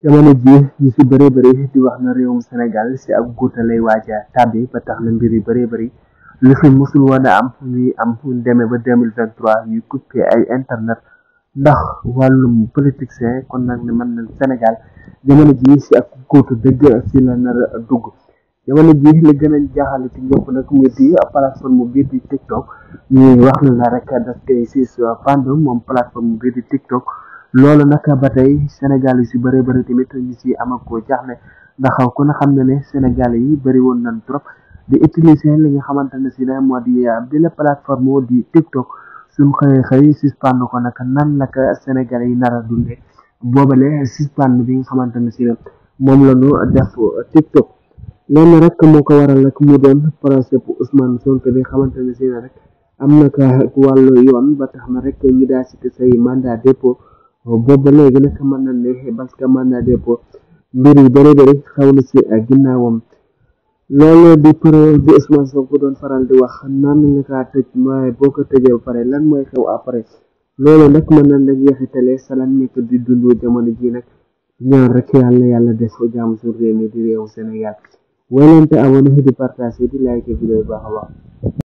jamono ji ñu ci bëree bëri di wax na réewum Sénégal ci ak guuta lay waaja tàbbi ba tax na mbir yu bëree bëri lu fi musul woon a am ñuy am fu demee ba 2023 ñuy coupé ay internet ndax wàllum politicien kon nag ne mën na Sénégal jamono ji ci ak guutu dëgg ci la nar a dugg jamono ji li gën a jaaxal ci ñëpp nag muy di plateforme bii di TikTok ñuy wax la rek daf koy suspendre moom plateforme bii di TikTok loolu nag ba tey Sénégal yi si bëree bëri tamit ñu si amako jaaxle ndax ku na xam ne Sénégal yi bëri woon nañ trop di utiliser li nga xamante ne si ne moo di bi la plateforme di TikTok suñ xëy suspendre ko nag nan la ko Sénégal yi nar a dundee boobale suspendre bi nga xamante ne si ne moom la ñu def TikTok loolu rek moo ko waral rek mu doon procès bu Ousmane Sonko bi xamante ne si ne rek am na ko wàllu yoon ba tax na rek ñu daa cité say mandat dépôt boobu ba léegi nag mën na ne parce que mandat dépôt mbir yu bëri bëri xaw na ci ginnaawam loolu di pro di Ousmane Sonko doon faral di wax naan nga kaa tëj waaye boo ko tëjee ba pare lan mooy xew après loolu nag mën na nag yeexitale sa lan nekk di dund jamono ji nag ñaan rek yàlla def jàmm sur réew mi di réewu Sénégal wayante abonné di partage di like vidéo baax a baax